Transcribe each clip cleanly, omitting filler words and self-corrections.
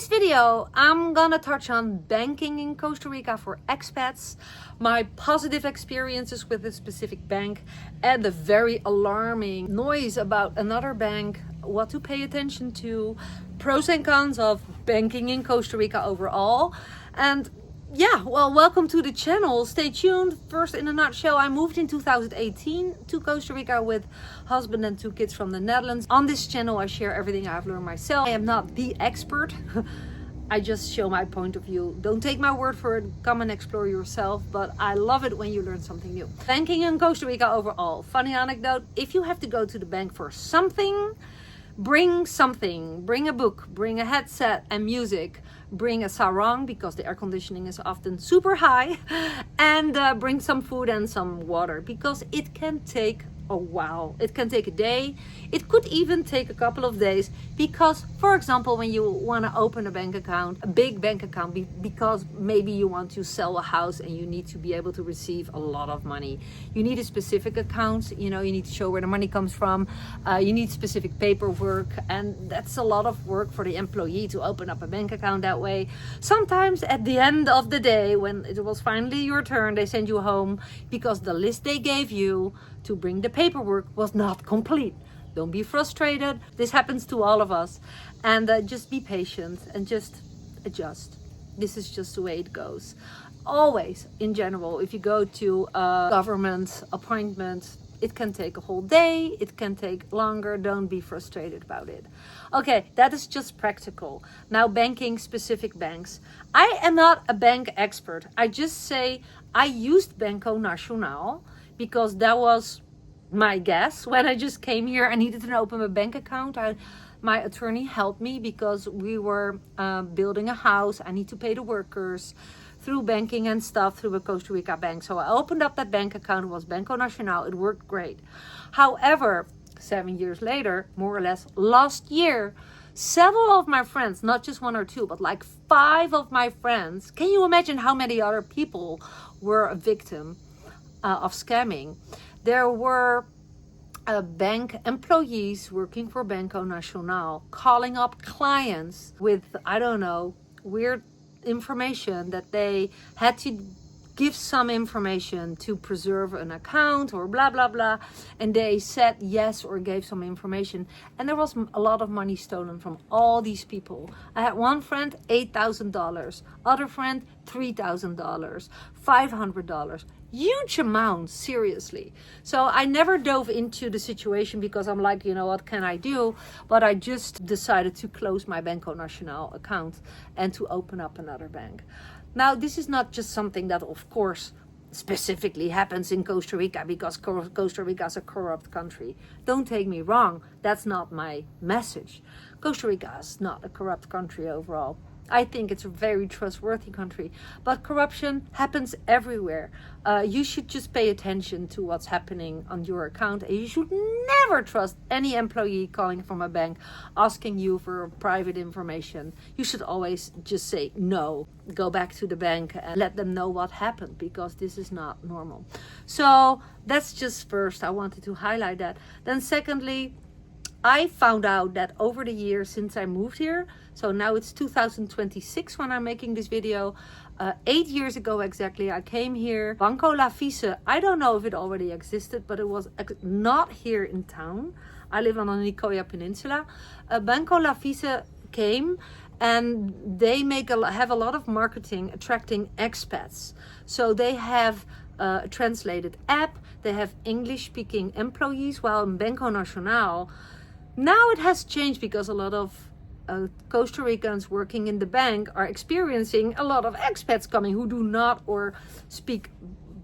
this video, I'm gonna touch on banking in Costa Rica for expats, my positive experiences with a specific bank, and the very alarming noise about another bank, what to pay attention to, pros and cons of banking in Costa Rica overall. And yeah, well, welcome to the channel. Stay tuned. First, in a nutshell, I moved in 2018 to Costa Rica with husband and 2 kids from the Netherlands. On this channel, I share everything I've learned myself. I am not the expert. I just show my point of view. Don't take my word for it. Come and explore yourself. But I love it when you learn something new. Banking in Costa Rica overall. Funny anecdote. If you have to go to the bank for something, bring something. Bring a book, bring a headset and music. Bring a sarong because the air conditioning is often super high, and bring some food and some water because it can take a while. It can take a day. It could even take a couple of days because, for example, when you want to open a bank account, a big bank account, because maybe you want to sell a house and you need to be able to receive a lot of money. You need a specific account, you need to show where the money comes from. You need specific paperwork, and that's a lot of work for the employee to open up a bank account that way. Sometimes at the end of the day, when it was finally your turn, they send you home because the list they gave you to bring the paperwork was not complete. Don't be frustrated. This happens to all of us. And just be patient and just adjust. This is just the way it goes. Always, in general, if you go to a government appointment, it can take a whole day. It can take longer. Don't be frustrated about it. Okay, that is just practical. Now, banking, specific banks. I am not a bank expert. I just say I used Banco Nacional because that was my guess. When I just came here, I needed to open a bank account. My attorney helped me because we were building a house. I need to pay the workers through banking and stuff through a Costa Rica bank. So I opened up that bank account. It was Banco Nacional. It worked great. However, 7 years later, more or less, last year, several of my friends, not just 1 or 2, but like 5 of my friends, can you imagine how many other people were a victim of scamming? There were bank employees working for Banco Nacional calling up clients with, I don't know, weird information that they had to give some information to preserve an account or blah, blah, blah. And they said yes or gave some information. And there was a lot of money stolen from all these people. I had one friend, $8,000. Other friend, $3,000, $500. Huge amounts, seriously. So I never dove into the situation because I'm like, what can I do? But I just decided to close my Banco Nacional account and to open up another bank. Now, this is not just something that, of course, specifically happens in Costa Rica because Costa Rica is a corrupt country. Don't take me wrong. That's not my message. Costa Rica is not a corrupt country overall. I think it's a very trustworthy country, but corruption happens everywhere. You should just pay attention to what's happening on your account. And you should never trust any employee calling from a bank asking you for private information. You should always just say no, go back to the bank and let them know what happened because this is not normal. So that's just first, I wanted to highlight that. Then secondly, I found out that over the years since I moved here, so now it's 2026 when I'm making this video, 8 years ago exactly, I came here. Banco Lafise, I don't know if it already existed, but it was not here in town. I live on the Nicoya Peninsula. Banco Lafise came and they have a lot of marketing attracting expats. So they have a translated app, they have English speaking employees, while in Banco Nacional, now it has changed because a lot of Costa Ricans working in the bank are experiencing a lot of expats coming who do not or speak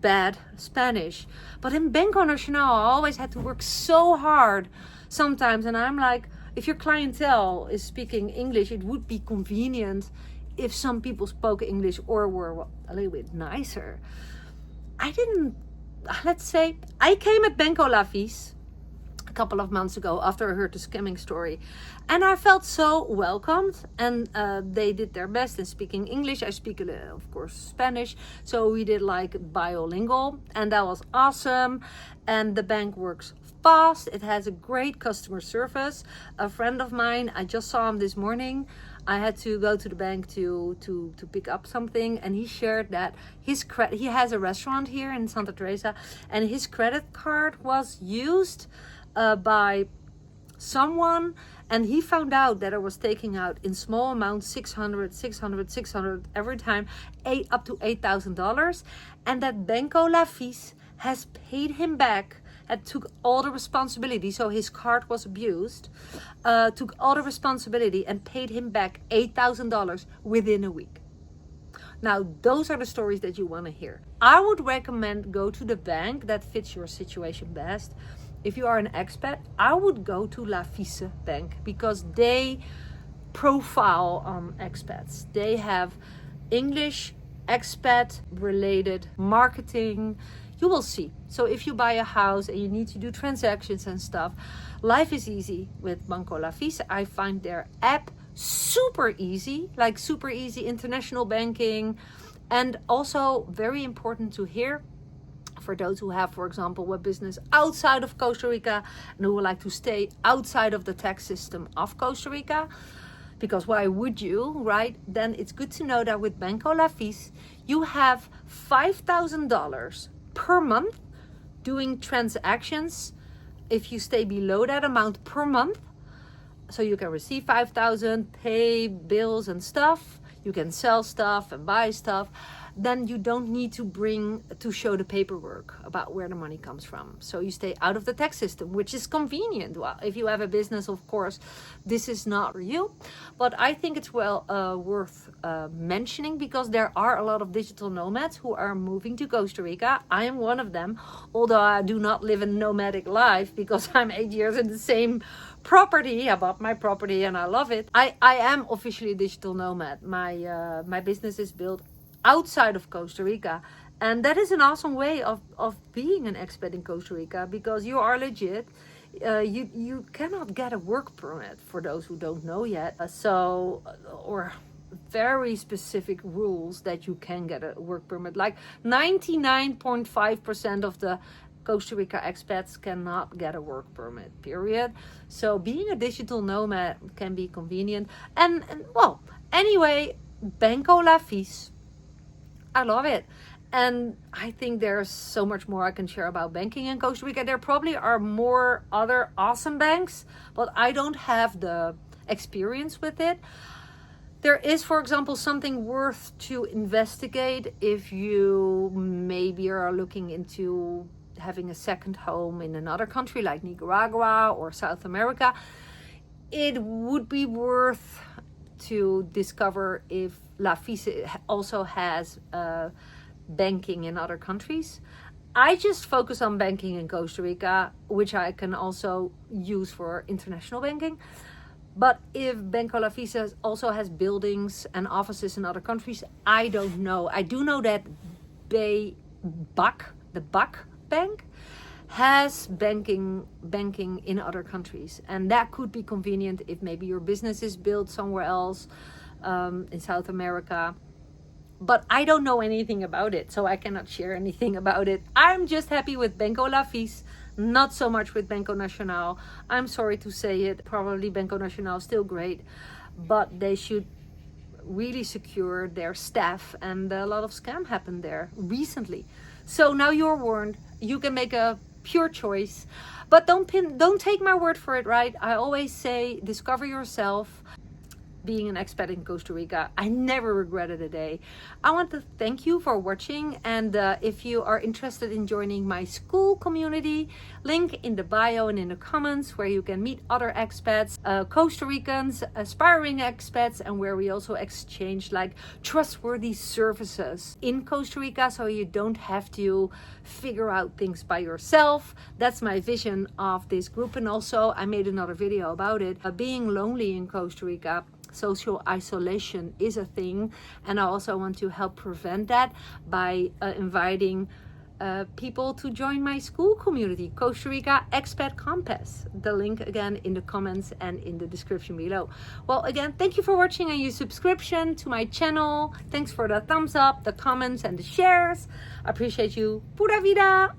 bad Spanish. But in Banco Nacional, I always had to work so hard sometimes. And I'm like, if your clientele is speaking English, it would be convenient if some people spoke English or were a little bit nicer. I came at Banco Lafise a couple of months ago after I heard the scamming story, and I felt so welcomed, and they did their best in speaking English. I speak of course Spanish, so we did like bilingual, and that was awesome. And the bank works fast. It has a great customer service. A friend of mine, I just saw him this morning, I had to go to the bank to pick up something, and he shared that he has a restaurant here in Santa Teresa, and his credit card was used by someone, and he found out that I was taking out in small amounts 600 every time, up to $8,000, and that Banco Lafise has paid him back and took all the responsibility. So his card was abused, took all the responsibility and paid him back $8,000 within a week. Now, those are the stories that you want to hear. I would recommend go to the bank that fits your situation best. If you are an expat, I would go to Lafise Bank because they profile expats. They have English expat related marketing. You will see. So if you buy a house and you need to do transactions and stuff, life is easy with Banco Lafise. I find their app super easy, like super easy international banking, and also very important to hear for those who have, for example, a business outside of Costa Rica and who would like to stay outside of the tax system of Costa Rica. Because why would you, right? Then it's good to know that with Banco Lafise, you have $5,000 per month doing transactions if you stay below that amount per month. So you can receive 5,000, pay bills and stuff. You can sell stuff and buy stuff. Then you don't need to show the paperwork about where the money comes from. So you stay out of the tax system, which is convenient. Well, if you have a business, of course, this is not for you. But I think it's worth mentioning because there are a lot of digital nomads who are moving to Costa Rica. I am one of them, although I do not live a nomadic life because I'm 8 years in the same property. I bought my property and I love it. I am officially a digital nomad. My business is built outside of Costa Rica, and that is an awesome way of being an expat in Costa Rica because you are legit. You cannot get a work permit for those who don't know yet, or very specific rules that you can get a work permit. Like 99.5% of the Costa Rica expats cannot get a work permit, period. So being a digital nomad can be convenient. And well, anyway, Banco Lafise, I love it. And I think there's so much more I can share about banking in Costa Rica. There probably are more other awesome banks, but I don't have the experience with it. There is, for example, something worth to investigate if you maybe are looking into having a second home in another country like Nicaragua or South America. It would be worth to discover if Lafise also has banking in other countries. I just focus on banking in Costa Rica, which I can also use for international banking. But if Banco Lafise also has buildings and offices in other countries, I don't know. I do know that the BAC Bank has banking in other countries, and that could be convenient if maybe your business is built somewhere else in South America. But I don't know anything about it, so I cannot share anything about it. I'm just happy with Banco Lafise, not so much with Banco Nacional. I'm sorry to say it, probably Banco Nacional is still great, but they should really secure their staff, and a lot of scam happened there recently. So now you're warned. You can make a pure choice, but don't take my word for it, right? I always say discover yourself. Being an expat in Costa Rica, I never regretted a day. I want to thank you for watching, and if you are interested in joining my school community, link in the bio and in the comments where you can meet other expats, Costa Ricans, aspiring expats, and where we also exchange like trustworthy services in Costa Rica, so you don't have to figure out things by yourself. That's my vision of this group. And also I made another video about it, being lonely in Costa Rica. Social isolation is a thing, and I also want to help prevent that by inviting people to join my school community, Costa Rica Expat Compass. The link again in the comments and in the description below. Well, again, thank you for watching and your subscription to my channel. Thanks for the thumbs up, the comments, and the shares. I appreciate you. Pura vida!